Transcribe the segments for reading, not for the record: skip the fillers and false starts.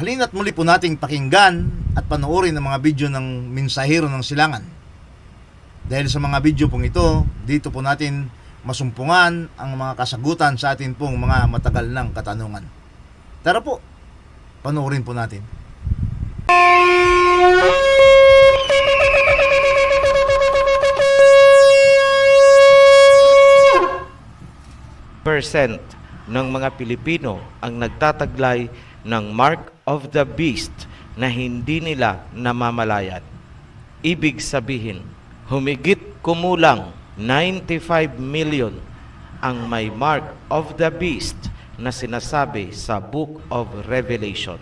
Halina't muli po nating pakinggan at panoorin ang mga video ng Mensahero ng Silangan. Dahil sa mga video pong ito, dito po natin masumpungan ang mga kasagutan sa atin pong mga matagal ng katanungan. Tara po, panoorin po natin. Percent ng mga Pilipino ang nagtataglay ng Mark of the Beast na hindi nila namamalayan. Ibig sabihin, humigit kumulang 95 million ang may Mark of the Beast na sinasabi sa Book of Revelation.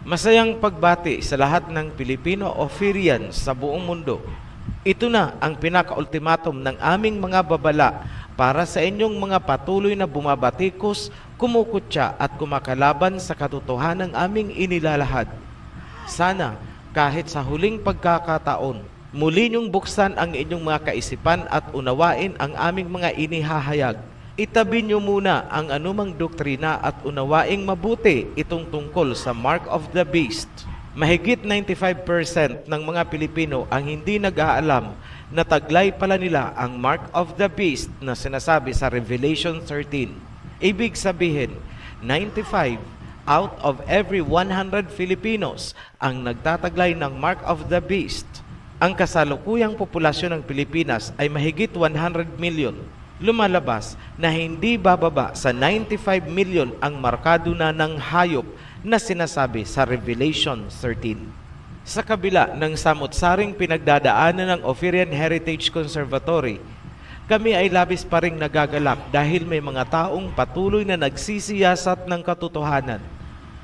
Masayang pagbati sa lahat ng Pilipino-Ophirians sa buong mundo. Ito na ang pinaka-ultimatum ng aming mga babala para sa inyong mga patuloy na bumabatikos, kumukutya at kumakalaban sa katotohanan ng aming inilalahad. Sana kahit sa huling pagkakataon, muli niyong buksan ang inyong mga kaisipan at unawain ang aming mga inihahayag. Itabi niyo muna ang anumang doktrina at unawaing mabuti itong tungkol sa Mark of the Beast. Mahigit 95% ng mga Pilipino ang hindi nag-aalam na taglay pala nila ang Mark of the Beast na sinasabi sa Revelation 13. Ibig sabihin, 95 out of every 100 Filipinos ang nagtataglay ng Mark of the Beast. Ang kasalukuyang populasyon ng Pilipinas ay mahigit 100 million. Lumalabas na hindi bababa sa 95 million ang markado na ng hayop na sinasabi sa Revelation 13. Sa kabila ng samot-saring pinagdadaanan ng Ophirian Heritage Conservatory, kami ay labis pa ring nagagalak dahil may mga taong patuloy na nagsisiyasat ng katotohanan.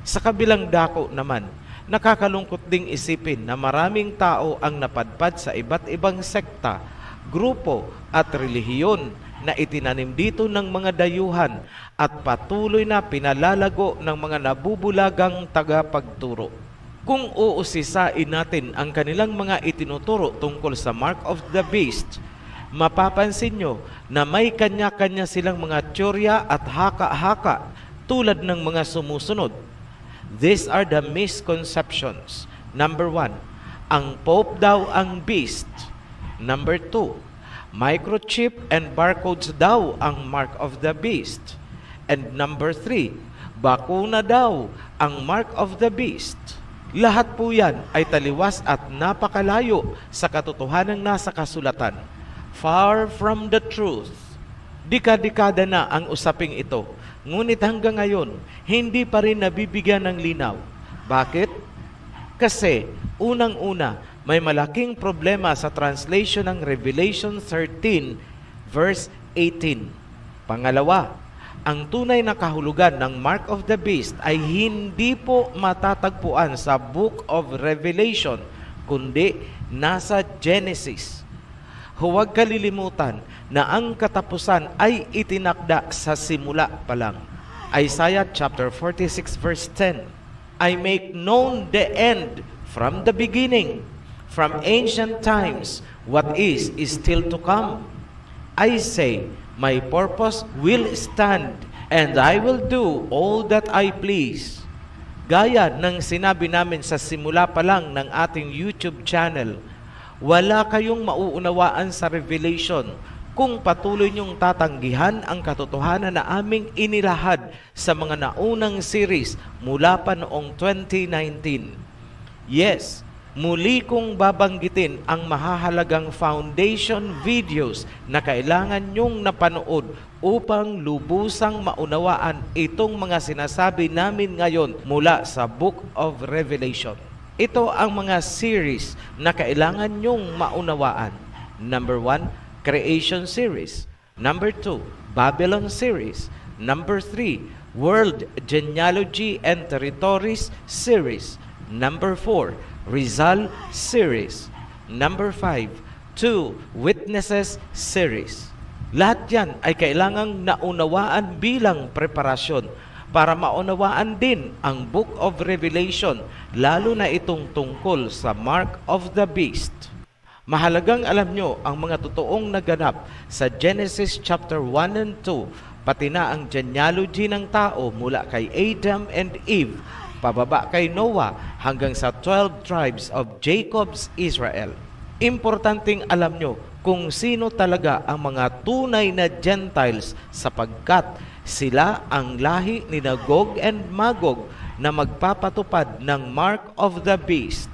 Sa kabilang dako naman, nakakalungkot ding isipin na maraming tao ang napadpad sa iba't ibang sekta, grupo at relihiyon na itinanim dito ng mga dayuhan at patuloy na pinalalago ng mga nabubulagang tagapagturo. Kung uusisain natin ang kanilang mga itinuturo tungkol sa Mark of the Beast, mapapansin nyo na may kanya-kanya silang mga teorya at haka-haka tulad ng mga sumusunod. These are the misconceptions. Number 1, ang Pope daw ang beast. Number 2, microchip and barcodes daw ang Mark of the Beast. And number 3, bakuna daw ang Mark of the Beast. Lahat po yan ay taliwas at napakalayo sa katotohanan nasa kasulatan. Far from the truth. Dika-dekada na ang usaping ito, ngunit hanggang ngayon, hindi pa rin nabibigyan ng linaw. Bakit? Kasi, unang-una, may malaking problema sa translation ng Revelation 13 verse 18. Pangalawa, ang tunay na kahulugan ng Mark of the Beast ay hindi po matatagpuan sa Book of Revelation, kundi nasa Genesis. Huwag kalilimutan na ang katapusan ay itinakda sa simula pa lang. Isaiah chapter 46 verse 10, I make known the end from the beginning, from ancient times, what is still to come. I say, my purpose will stand, and I will do all that I please. Gaya ng sinabi namin sa simula pa lang ng ating YouTube channel, wala kayong mauunawaan sa Revelation kung patuloy niyong tatanggihan ang katotohanan na aming inilahad sa mga naunang series mula pa noong 2019. Yes, Muli kong babanggitin ang mahahalagang foundation videos na kailangan nyong napanood upang lubusang maunawaan itong mga sinasabi namin ngayon mula sa Book of Revelation. Ito ang mga series na kailangan nyong maunawaan. Number 1, Creation Series. Number 2, Babylon Series. Number 3, World Genealogy and Territories Series. Number 4, Rizal Series. Number 5, 2 Witnesses Series. Lahat yan ay kailangang naunawaan bilang preparasyon para maunawaan din ang Book of Revelation, lalo na itong tungkol sa Mark of the Beast. Mahalagang alam nyo ang mga totoong naganap sa Genesis chapter 1 and 2, pati na ang genealogy ng tao mula kay Adam and Eve, pababa kay Noah hanggang sa 12 tribes of Jacob's Israel. Importanteng alam nyo kung sino talaga ang mga tunay na Gentiles sapagkat sila ang lahi ni Gog and Magog na magpapatupad ng Mark of the Beast.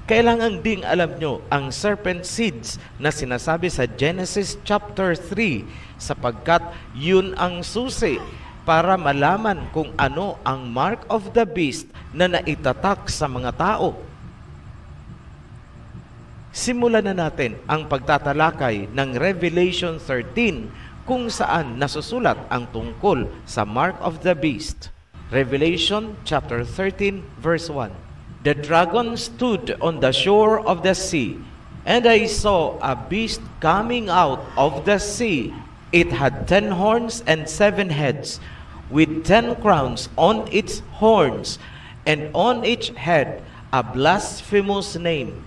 Kailangan ding alam nyo ang serpent seeds na sinasabi sa Genesis chapter 3 sapagkat yun ang susi para malaman kung ano ang Mark of the Beast na naitatak sa mga tao. Simulan na natin ang pagtatalakay ng Revelation 13 kung saan nasusulat ang tungkol sa Mark of the Beast. Revelation chapter 13 verse 1. The dragon stood on the shore of the sea, and I saw a beast coming out of the sea. It had 10 horns and 7 heads, with 10 crowns on its horns, and on each head a blasphemous name.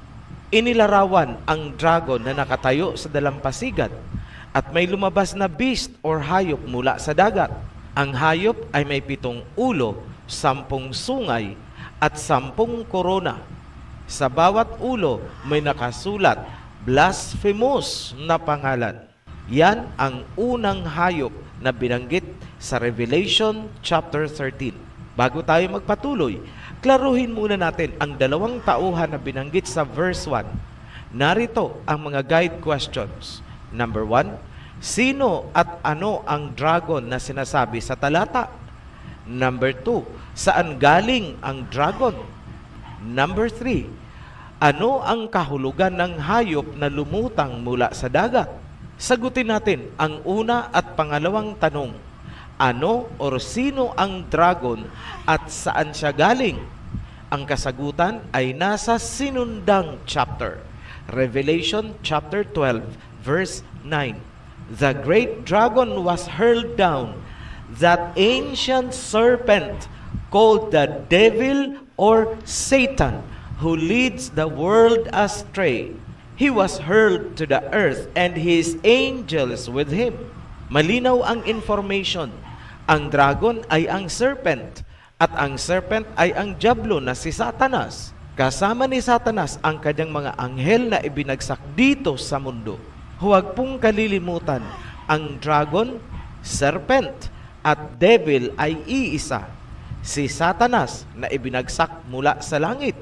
Inilarawan ang dragon na nakatayo sa dalampasigan at may lumabas na beast or hayop mula sa dagat. Ang hayop ay may 7 ulo, 10 sungay at 10 korona. Sa bawat ulo may nakasulat blasphemous na pangalan. Yan ang unang hayop na binanggit sa Revelation chapter 13. Bago tayo magpatuloy, klaruhin muna natin ang 2 tauhan na binanggit sa verse 1. Narito ang mga guide questions. Number 1, sino at ano ang dragon na sinasabi sa talata? Number 2, saan galing ang dragon? Number 3, ano ang kahulugan ng hayop na lumutang mula sa dagat? Sagutin natin ang una at pangalawang tanong. Ano or sino ang dragon at saan siya galing? Ang kasagutan ay nasa sinundang chapter, Revelation chapter 12, verse 9. The great dragon was hurled down, that ancient serpent called the devil or Satan, who leads the world astray. He was hurled to the earth and his angels with him. Malinaw ang information. Ang dragon ay ang serpent at ang serpent ay ang diablo na si Satanas. Kasama ni Satanas ang kanyang mga anghel na ibinagsak dito sa mundo. Huwag pong kalilimutan, ang dragon, serpent at devil ay iisa. Si Satanas na ibinagsak mula sa langit.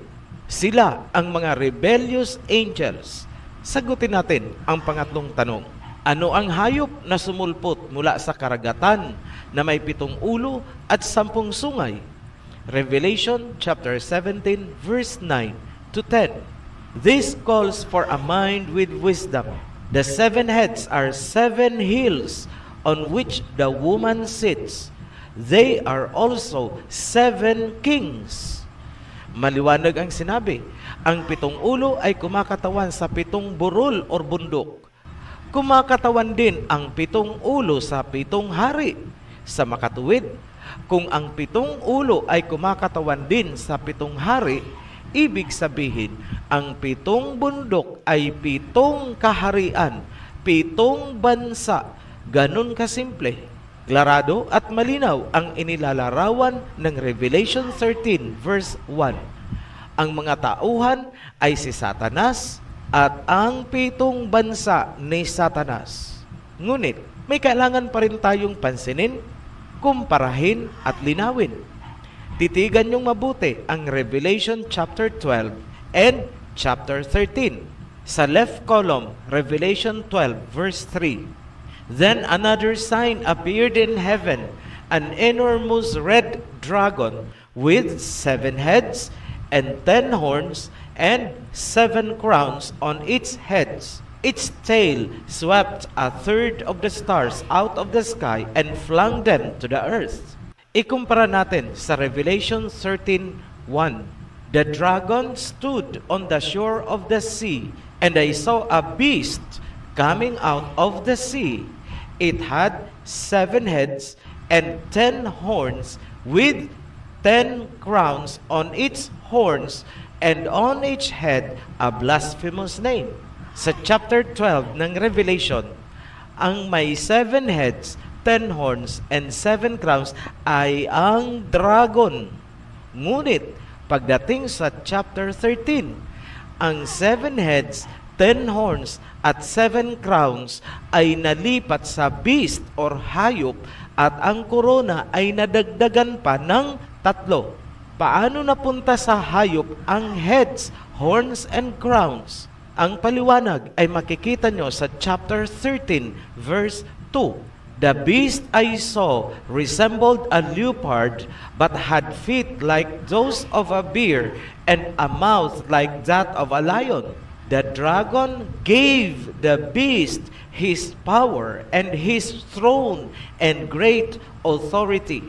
Sila ang mga rebellious angels. Sagutin natin ang pangatlong tanong. Ano ang hayop na sumulpot mula sa karagatan na may 7 ulo at 10 sungay? Revelation chapter 17 verse 9 to 10. This calls for a mind with wisdom. The 7 heads are 7 hills on which the woman sits. They are also 7 kings. Maliwanag ang sinabi. Ang 7 ulo ay kumakatawan sa 7 burol or bundok. Kumakatawan din ang 7 ulo sa 7 hari. Sa makatuwid, kung ang 7 ulo ay kumakatawan din sa 7 hari, ibig sabihin, ang 7 bundok ay 7 kaharian, 7 bansa. Ganun kasimple. Klarado at malinaw ang inilalarawan ng Revelation 13 verse 1. Ang mga tauhan ay si Satanas at ang 7 bansa ni Satanas. Ngunit, may kailangan pa rin tayong pansinin, kumparahin at linawin. Titigan niyong mabuti ang Revelation chapter 12 and chapter 13. Sa left column, Revelation 12, verse 3. Then another sign appeared in heaven, an enormous red dragon with 7 heads and 10 horns and 7 crowns on its heads. Its tail swept a third of the stars out of the sky and flung them to the earth. Ikumpara natin sa Revelation 13:1. The dragon stood on the shore of the sea, and I saw a beast coming out of the sea. It had 7 heads and 10 horns, with 10 crowns on its horns, and on each head a blasphemous name. Sa chapter 12 ng Revelation, ang may 7 heads, 10 horns, and 7 crowns ay ang dragon. Ngunit, pagdating sa chapter 13, ang 7 heads, 10 horns, at 7 crowns ay nalipat sa beast or hayop, at ang korona ay nadagdagan pa ng 3. Paano napunta sa hayop ang heads, horns, and crowns? Ang paliwanag ay makikita nyo sa chapter 13, verse 2. The beast I saw resembled a leopard, but had feet like those of a bear, and a mouth like that of a lion. The dragon gave the beast his power and his throne and great authority.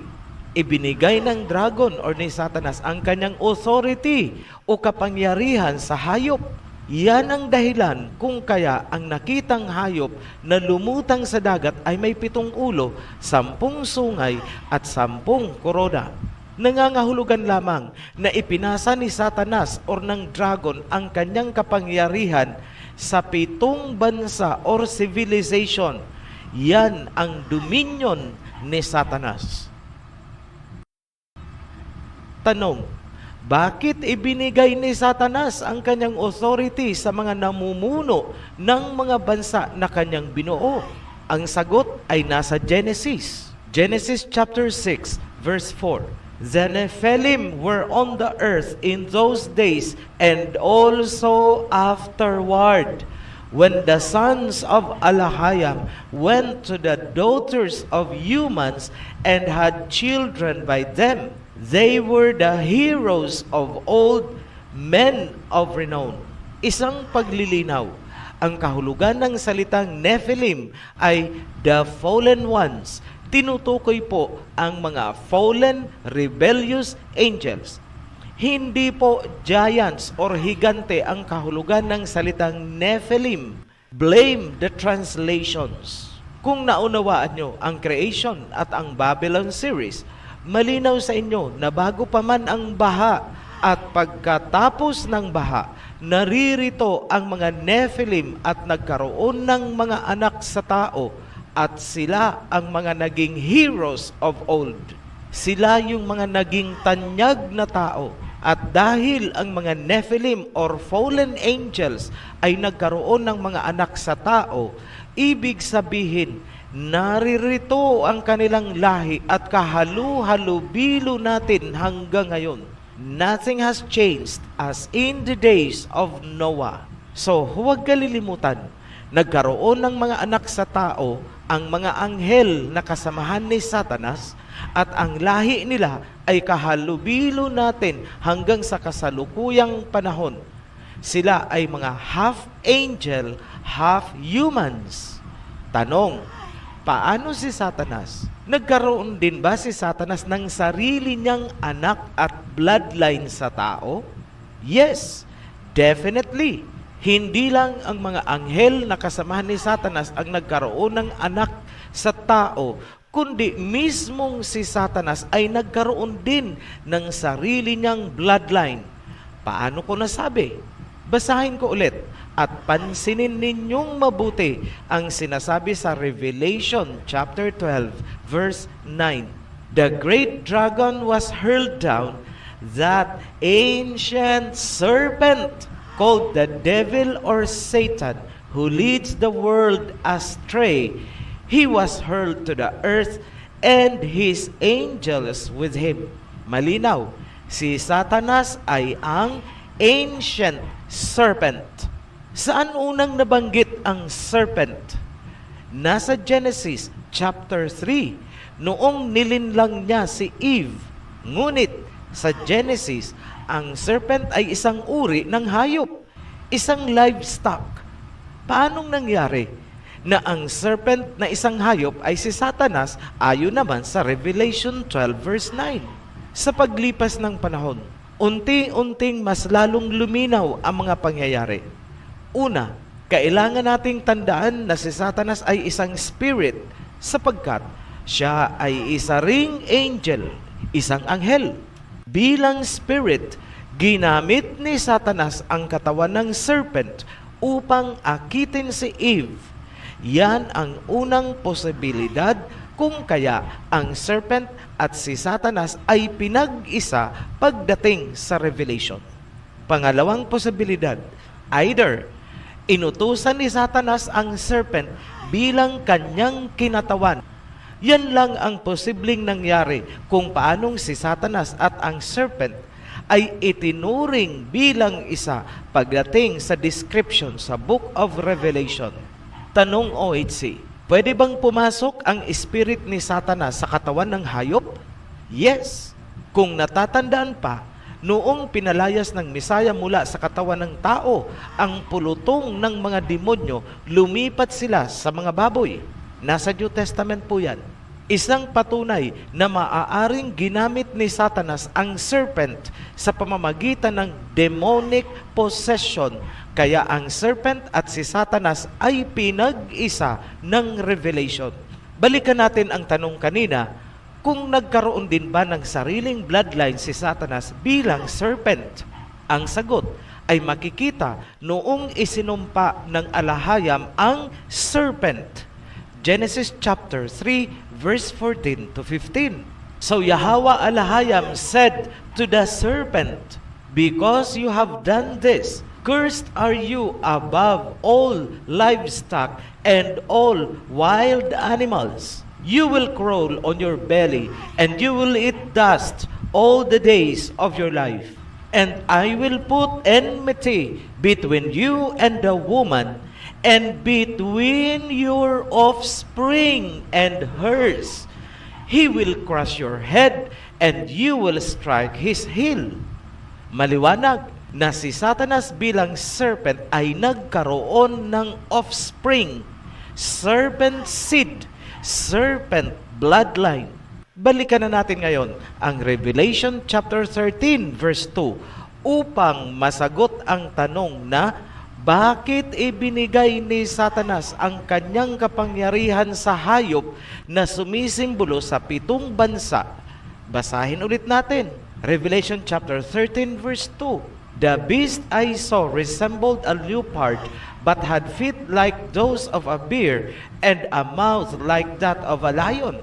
Ibinigay ng dragon or ni Satanas ang kanyang authority o kapangyarihan sa hayop. Yan ang dahilan kung kaya ang nakitang hayop na lumutang sa dagat ay may 7 ulo, 10 sungay at 10 korona. Nangangahulugan lamang na ipinasa ni Satanas or ng dragon ang kanyang kapangyarihan sa 7 bansa or civilization. Yan ang dominion ni Satanas. Tanong, bakit ibinigay ni Satanas ang kanyang authority sa mga namumuno ng mga bansa na kanyang binuo? Ang sagot ay nasa Genesis. Genesis chapter 6, verse 4. The Nephilim were on the earth in those days and also afterward. When the sons of Alahayam went to the daughters of humans and had children by them, they were the heroes of old, men of renown. Isang paglilinaw. Ang kahulugan ng salitang Nephilim ay the fallen ones. Tinutukoy po ang mga fallen, rebellious angels. Hindi po giants or higante ang kahulugan ng salitang Nephilim. Blame the translations. Kung naunawaan nyo ang creation at ang Babylon series, malinaw sa inyo na bago pa man ang baha at pagkatapos ng baha, naririto ang mga Nephilim at nagkaroon ng mga anak sa tao, at sila ang mga naging heroes of old. Sila yung mga naging tanyag na tao. At dahil ang mga Nephilim or fallen angels ay nagkaroon ng mga anak sa tao, ibig sabihin, naririto ang kanilang lahi at kahalu-halubilo natin hanggang ngayon. Nothing has changed as in the days of Noah. So, huwag kalilimutan, nagkaroon ng mga anak sa tao ang mga anghel na kasamahan ni Satanas, at ang lahi nila ay kahalubilo natin hanggang sa kasalukuyang panahon. Sila ay mga half angel, half humans. Tanong, paano si Satanas? Nagkaroon din ba si Satanas ng sarili niyang anak at bloodline sa tao? Yes, definitely. Hindi lang ang mga anghel na kasamahan ni Satanas ang nagkaroon ng anak sa tao, kundi mismong si Satanas ay nagkaroon din ng sarili niyang bloodline. Paano ko nasabi? Basahin ko ulit at pansinin ninyong mabuti ang sinasabi sa Revelation chapter 12 verse 9. The great dragon was hurled down, that ancient serpent called the devil or Satan, who leads the world astray. He was hurled to the earth, and his angels with him. Malinaw, si Satanas ay ang ancient serpent. Saan unang nabanggit ang serpent? Nasa Genesis chapter 3, noong nilinlang niya si Eve. Ngunit sa Genesis, ang serpent ay isang uri ng hayop, isang livestock. Paanong nangyari na ang serpent na isang hayop ay si Satanas ayon naman sa Revelation 12 verse 9? Sa paglipas ng panahon, unti-unting mas lalong luminaw ang mga pangyayari. Una, kailangan nating tandaan na si Satanas ay isang spirit sapagkat siya ay isa ring angel, isang anghel. Bilang spirit, ginamit ni Satanas ang katawan ng serpent upang akitin si Eve. Yan ang unang posibilidad kung kaya ang serpent at si Satanas ay pinag-isa pagdating sa Revelation. Pangalawang posibilidad, either inutusan ni Satanas ang serpent bilang kanyang kinatawan. Yan lang ang posibleng nangyari kung paanong si Satanas at ang serpent ay itinuring bilang isa pagdating sa description sa Book of Revelation. Tanong OHC, pwede bang pumasok ang spirit ni Satanas sa katawan ng hayop? Yes. Kung natatandaan pa, noong pinalayas ng Misaya mula sa katawan ng tao, ang pulutong ng mga demonyo, lumipat sila sa mga baboy. Nasa New Testament po yan. Isang patunay na maaaring ginamit ni Satanas ang serpent sa pamamagitan ng demonic possession. Kaya ang serpent at si Satanas ay pinag-isa ng Revelation. Balikan natin ang tanong kanina, kung nagkaroon din ba ng sariling bloodline si Satanas bilang serpent? Ang sagot ay makikita noong isinumpa ng alahayam ang serpent. Genesis chapter 3 verse 14 to 15. So Yahweh Alahayam said to the serpent, "Because you have done this, cursed are you above all livestock and all wild animals. You will crawl on your belly, and you will eat dust all the days of your life. And I will put enmity between you and the woman, and between your offspring and hers. He will crush your head, and you will strike his heel." Maliwanag na si Satanas bilang serpent ay nagkaroon ng offspring, serpent seed, serpent bloodline. Balikan na natin ngayon ang Revelation chapter 13 verse 2 upang masagot ang tanong na bakit ibinigay ni Satanas ang kanyang kapangyarihan sa hayop na sumisimbolo sa 7 bansa. Basahin ulit natin. Revelation chapter 13 verse 2. The beast I saw resembled a leopard, but had feet like those of a bear, and a mouth like that of a lion.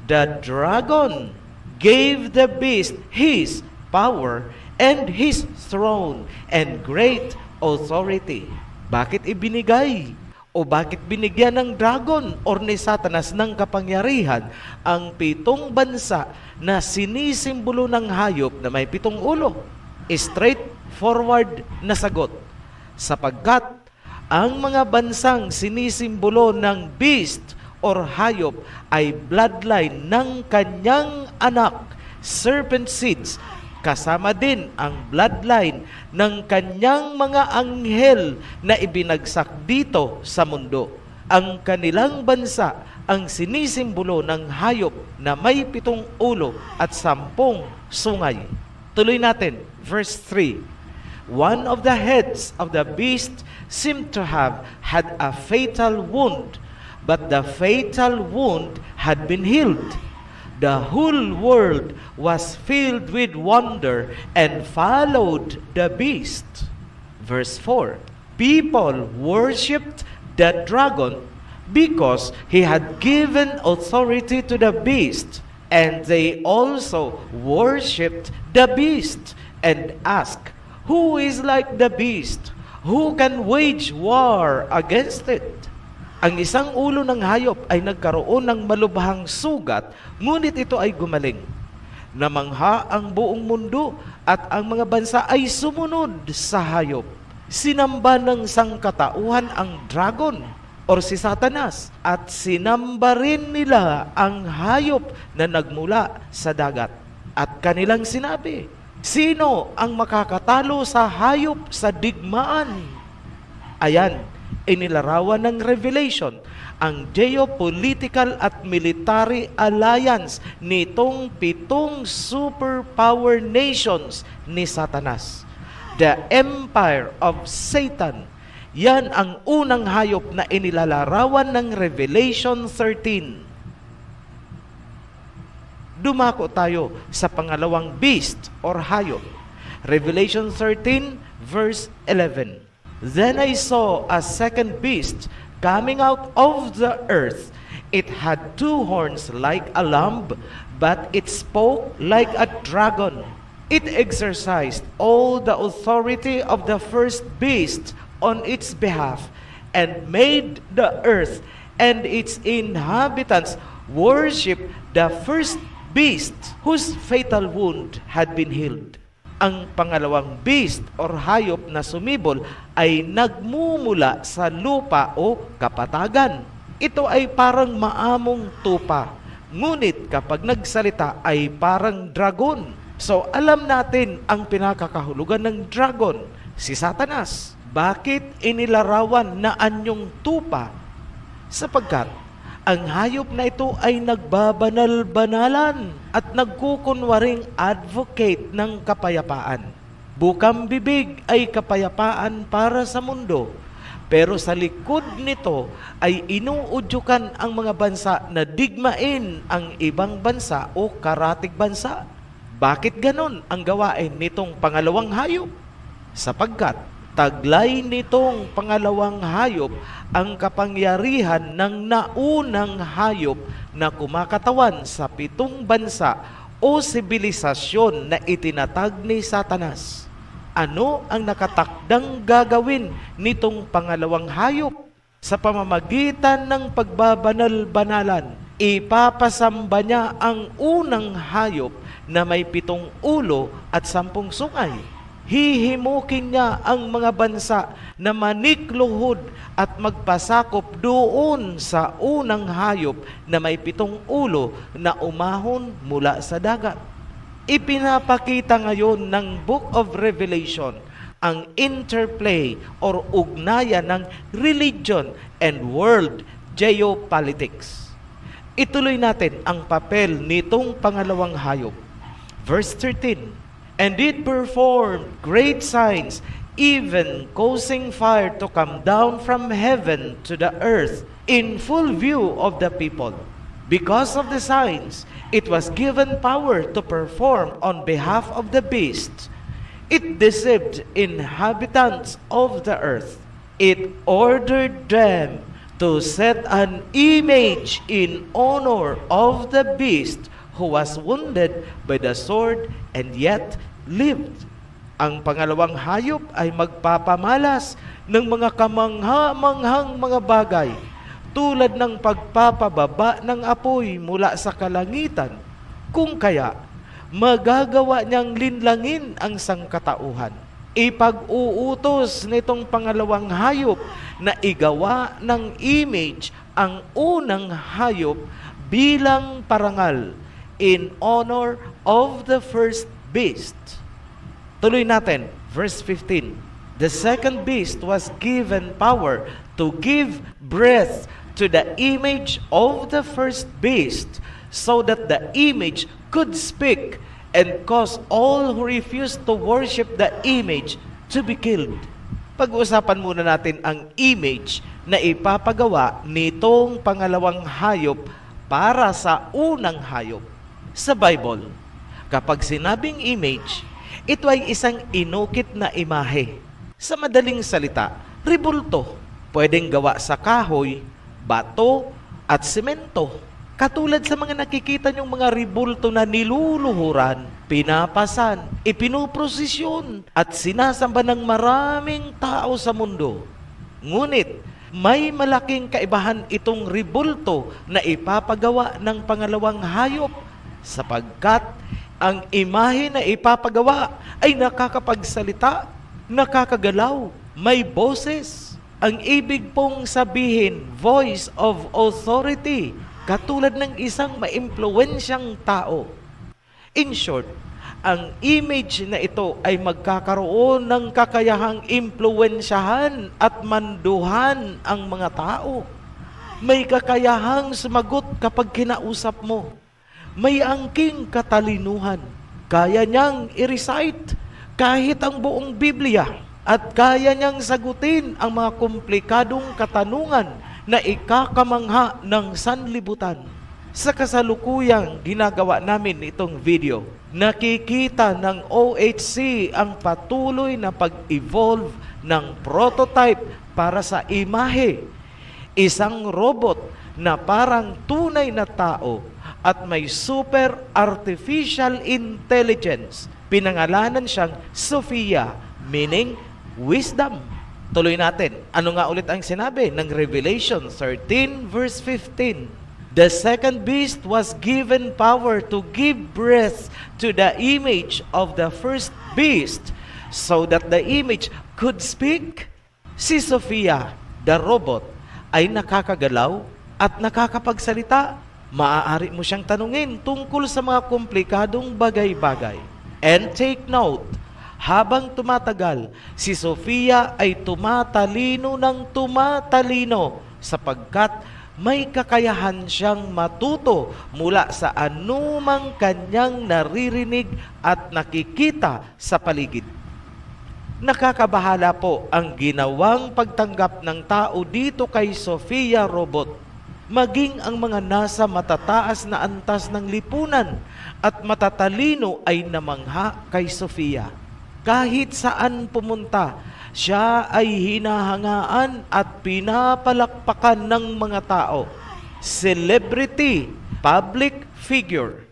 The dragon gave the beast his power and his throne and great authority. Bakit ibinigay o bakit binigyan ng dragon or ni Satanas ng kapangyarihan ang 7 bansa na sinisimbolo ng hayop na may 7 ulo? Straightforward na sagot. Sapagkat ang mga bansang sinisimbolo ng beast or hayop ay bloodline ng kanyang anak, serpent seeds, kasama din ang bloodline ng kanyang mga anghel na ibinagsak dito sa mundo. Ang kanilang bansa ang sinisimbolo ng hayop na may 7 ulo at 10 sungay. Tuloy natin, verse 3. One of the heads of the beast seemed to have had a fatal wound, but the fatal wound had been healed. The whole world was filled with wonder and followed the beast. Verse 4. People worshipped the dragon because he had given authority to the beast, and they also worshipped the beast and asked, "Who is like the beast? Who can wage war against it?" Ang isang ulo ng hayop ay nagkaroon ng malubhang sugat, ngunit ito ay gumaling. Namangha ang buong mundo at ang mga bansa ay sumunod sa hayop. Sinamba ng sangkatauhan ang dragon or si Satanas at sinamba rin nila ang hayop na nagmula sa dagat. At kanilang sinabi, sino ang makakatalo sa hayop sa digmaan? Ayan, inilarawan ng Revelation ang geopolitical at military alliance nitong 7 superpower nations ni Satanas. The Empire of Satan. Yan ang unang hayop na inilalarawan ng Revelation 13. Dumako tayo sa pangalawang beast or hayop. Revelation 13 verse 11. Then I saw a second beast coming out of the earth. It had 2 horns like a lamb, but it spoke like a dragon. It exercised all the authority of the first beast on its behalf, and made the earth and its inhabitants worship the first beast whose fatal wound had been healed. Ang pangalawang beast or hayop na sumibol ay nagmumula sa lupa o kapatagan. Ito ay parang maamong tupa, ngunit kapag nagsalita ay parang dragon. So alam natin ang pinakakahulugan ng dragon, si Satanas. Bakit inilarawan na anyong tupa? Sapagkat ang hayop na ito ay nagbabanal-banalan at nagkukunwaring advocate ng kapayapaan. Bukang bibig ay kapayapaan para sa mundo, pero sa likod nito ay inuudyukan ang mga bansa na digmain ang ibang bansa o karatig bansa. Bakit ganon ang gawain nitong pangalawang hayop? Sapagkat taglay nitong pangalawang hayop ang kapangyarihan ng naunang hayop na kumakatawan sa 7 bansa o sibilisasyon na itinatag ni Satanas. Ano ang nakatakdang gagawin nitong pangalawang hayop? Sa pamamagitan ng pagbabanal-banalan, ipapasamba niya ang unang hayop na may 7 ulo at 10 sungay. Hihimukin niya ang mga bansa na manikluhod at magpasakop doon sa unang hayop na may 7 ulo na umahon mula sa dagat. Ipinapakita ngayon ng Book of Revelation ang interplay or ugnayan ng religion and world geopolitics. Ituloy natin ang papel nitong pangalawang hayop. Verse 13. And it performed great signs, even causing fire to come down from heaven to the earth in full view of the people. Because of the signs, it was given power to perform on behalf of the beast. It deceived inhabitants of the earth. It ordered them to set an image in honor of the beast who was wounded by the sword and yet lived. Ang pangalawang hayop ay magpapamalas ng mga kamangha-manghang mga bagay tulad ng pagpapababa ng apoy mula sa kalangitan, kung kaya magagawa niyang linlangin ang sangkatauhan. Ipag-uutos nitong pangalawang hayop na igawa ng image ang unang hayop bilang parangal in honor of the first beast. Tuloy natin, verse 15. The second beast was given power to give breath to the image of the first beast, so that the image could speak and cause all who refused to worship the image to be killed. Pag-uusapan muna natin ang image na ipapagawa nitong pangalawang hayop para sa unang hayop. Sa Bible, kapag sinabing image, ito ay isang inukit na imahe. Sa madaling salita, ribulto. Pwedeng gawa sa kahoy, bato, at semento. Katulad sa mga nakikita niyong mga ribulto na niluluhuran, pinapasan, ipinuprosesyon, at sinasamba ng maraming tao sa mundo. Ngunit, may malaking kaibahan itong ribulto na ipapagawa ng pangalawang hayop sapagkat Ang imahe na ipapagawa ay nakakapagsalita, nakakagalaw, may boses. Ang ibig pong sabihin, voice of authority, katulad ng isang maimpluwensyang tao. In short, ang image na ito ay magkakaroon ng kakayahang impluwensyahan at manduhan ang mga tao. May kakayahang sumagot kapag kinausap mo. May angking katalinuhan. Kaya niyang i-recite kahit ang buong Biblia at kaya niyang sagutin ang mga komplikadong katanungan na ikakamangha ng sanlibutan. Sa kasalukuyang ginagawa namin itong video, nakikita ng OHC ang patuloy na pag-evolve ng prototype para sa imahe. Isang robot na parang tunay na tao at may super artificial intelligence. Pinangalanan siyang Sophia, meaning wisdom. Tuloy natin. Ano nga ulit ang sinabi ng Revelation 13 verse 15? The second beast was given power to give breath to the image of the first beast, so that the image could speak. Si Sophia, the robot, ay nakakagalaw at nakakapagsalita. Maaari mo siyang tanungin tungkol sa mga komplikadong bagay-bagay. And take note, habang tumatagal, si Sophia ay tumatalino ng tumatalino sapagkat may kakayahan siyang matuto mula sa anumang kanyang naririnig at nakikita sa paligid. Nakakabahala po ang ginawang pagtanggap ng tao dito kay Sophia Robot. Maging ang mga nasa matataas na antas ng lipunan at matatalino ay namangha kay Sophia. Kahit saan pumunta, siya ay hinahangaan at pinapalakpakan ng mga tao. Celebrity, public figure.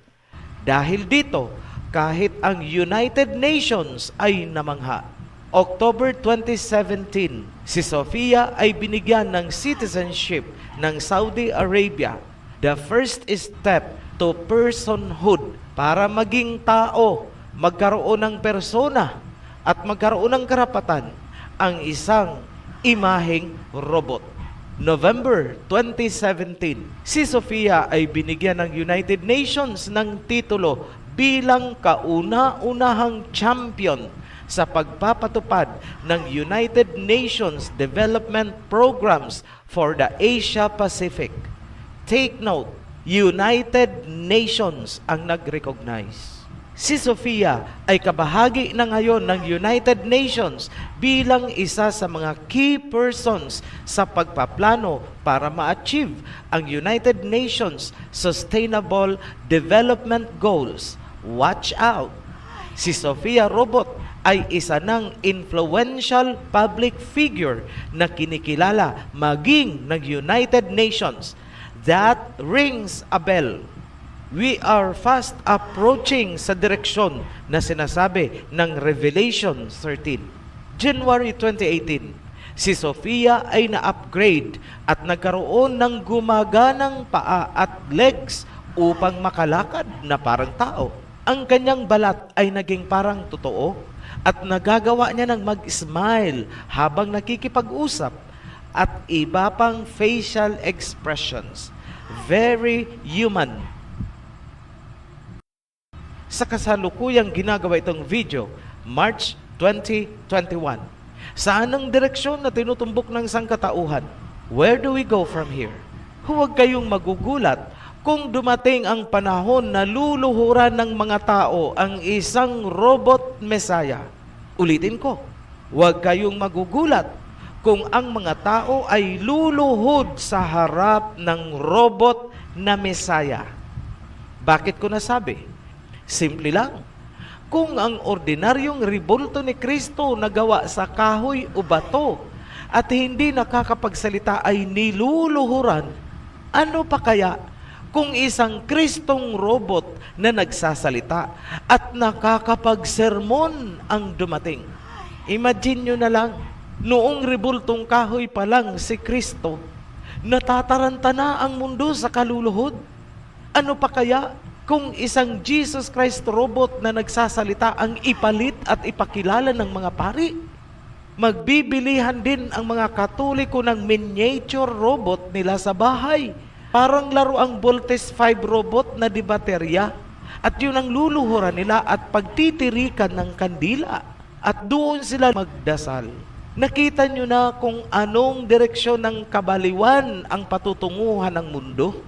Dahil dito, kahit ang United Nations ay namangha. October 2017, si Sophia ay binigyan ng citizenship ng Saudi Arabia. The first step to personhood para maging tao, magkaroon ng persona at magkaroon ng karapatan ang isang imaheng robot. November 2017, si Sophia ay binigyan ng United Nations ng titulo bilang kauna-unahang champion sa pagpapatupad ng United Nations Development Programs for the Asia Pacific. Take note, United Nations ang nag-recognize. Si Sophia ay kabahagi na ngayon ng United Nations bilang isa sa mga key persons sa pagpaplano para ma-achieve ang United Nations Sustainable Development Goals. Watch out! Si Sophia Robot ay isa ng influential public figure na kinikilala maging ng United Nations. That rings a bell. We are fast approaching sa direksyon na sinasabi ng Revelation 13. January 2018, si Sophia ay na-upgrade at nagkaroon ng gumaganang paa at legs upang makalakad na parang tao. Ang kanyang balat ay naging parang totoo at nagagawa niya ng mag-smile habang nakikipag-usap at iba pang facial expressions. Very human. Sa kasalukuyang ginagawa itong video, March 2021. Saan ang direksyon na tinutumbok ng sangkatauhan? Where do we go from here? Huwag kayong magugulat kung dumating ang panahon na luluhuran ng mga tao ang isang robot Messiah. Ulitin ko, huwag kayong magugulat kung ang mga tao ay luluhod sa harap ng robot na Messiah. Bakit ko nasabi? Simple lang. Kung ang ordinaryong rebulto ni Kristo na gawa sa kahoy o bato at hindi nakakapagsalita ay niluluhuran, ano pa kaya kung isang Kristong robot na nagsasalita at nakakapagsermon ang dumating? Imagine nyo na lang, noong rebultong kahoy pa lang si Kristo, natataranta na ang mundo sa kaluluhod. Ano pa kaya kung isang Jesus Christ robot na nagsasalita ang ipalit at ipakilala ng mga pari? Magbibilihan din ang mga Katoliko ng miniature robot nila sa bahay. Parang laro ang Voltes 5 robot na di baterya. At yun ang luluhuran nila at pagtitirikan ng kandila. At doon sila magdasal. Nakita nyo na kung anong direksyon ng kabaliwan ang patutunguhan ng mundo?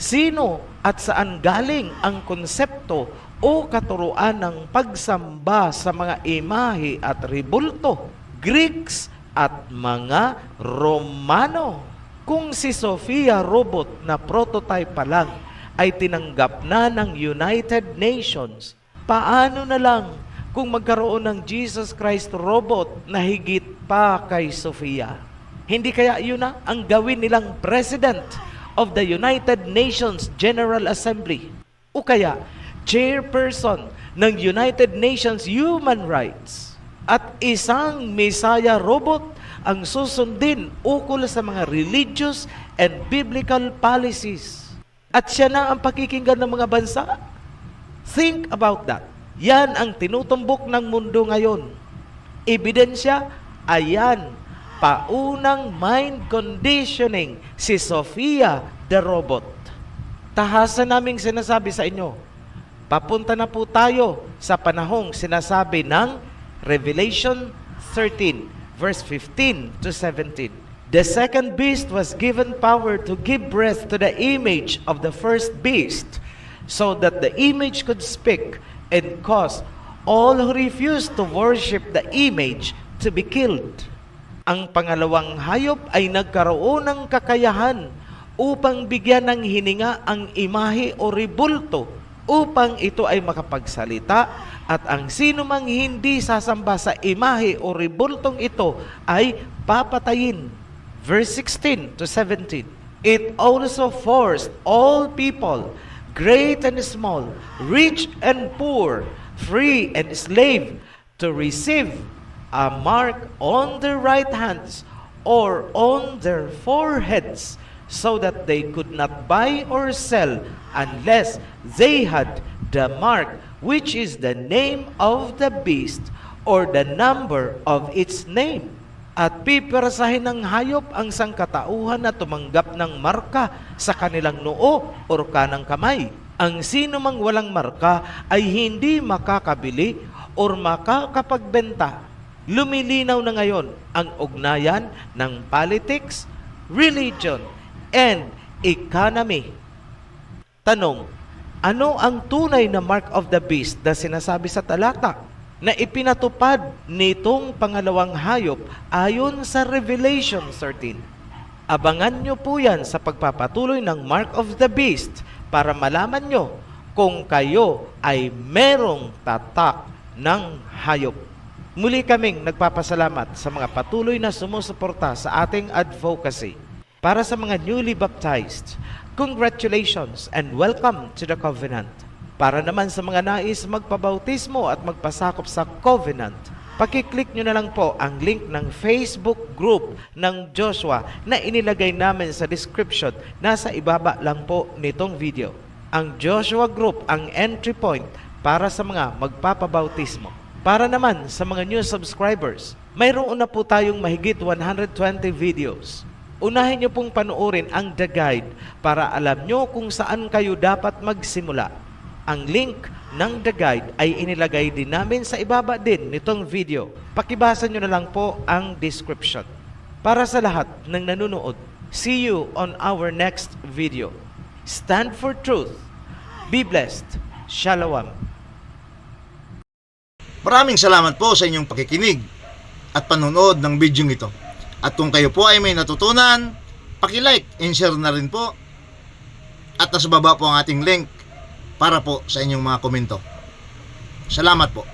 Sino at saan galing ang konsepto o katuruan ng pagsamba sa mga imahe at ribulto? Greeks at mga Romano. Kung si Sophia robot na prototype pa lang ay tinanggap na ng United Nations, paano na lang kung magkaroon ng Jesus Christ robot na higit pa kay Sophia? Hindi kaya yun na ang gawin nilang President of the United Nations General Assembly? O kaya, Chairperson ng United Nations Human Rights? At isang Messiah robot ang susundin ukol sa mga religious and biblical policies. At siya na ang pakikinggan ng mga bansa? Think about that. Yan ang tinutumbok ng mundo ngayon. Ebidensya, ayan, paunang mind conditioning si Sophia the robot. Tahasan naming sinasabi sa inyo, papunta na po tayo sa panahong sinasabi ng Revelation 13, verse 15 to 17. The second beast was given power to give breath to the image of the first beast, so that the image could speak and cause all who refused to worship the image to be killed. Ang pangalawang hayop ay nagkaroon ng kakayahan upang bigyan ng hininga ang imahe o ribulto upang ito ay makapagsalita, at ang sino mang hindi sasamba sa imahe o ribultong ito ay papatayin. Verse 16 to 17. It also forced all people, great and small, rich and poor, free and slave, to receive a mark on their right hands or on their foreheads, so that they could not buy or sell unless they had the mark, which is the name of the beast or the number of its name. At pipirasahin ng hayop ang sangkatauhan na tumanggap ng marka sa kanilang noo o kanang kamay. Ang sino mang walang marka ay hindi makakabili o makakapagbenta. Lumilinaw na ngayon ang ugnayan ng politics, religion, and economy. Tanong, ano ang tunay na mark of the beast na sinasabi sa talata na ipinatupad nitong pangalawang hayop ayon sa Revelation 13? Abangan nyo po yan sa pagpapatuloy ng mark of the beast para malaman nyo kung kayo ay merong tatak ng hayop. Muli kaming nagpapasalamat sa mga patuloy na sumusuporta sa ating advocacy. Para sa mga newly baptized, congratulations and welcome to the Covenant. Para naman sa mga nais magpabautismo at magpasakop sa Covenant, pakiclick nyo na lang po ang link ng Facebook group ng Joshua na inilagay namin sa description. Nasa ibaba lang po nitong video. Ang Joshua group ang entry point para sa mga magpapabautismo. Para naman sa mga new subscribers, mayroon na po tayong mahigit 120 videos. Unahin nyo pong panoorin ang The Guide para alam nyo kung saan kayo dapat magsimula. Ang link ng The Guide ay inilagay din namin sa ibaba din nitong video. Pakibasa nyo na lang po ang description. Para sa lahat ng nanonood, see you on our next video. Stand for truth. Be blessed. Shalom. Maraming salamat po sa inyong pakikinig at panonood ng video ito. At kung kayo po ay may natutunan, paki-like and share na rin po. At nasa baba po ang ating link para po sa inyong mga komento. Salamat po.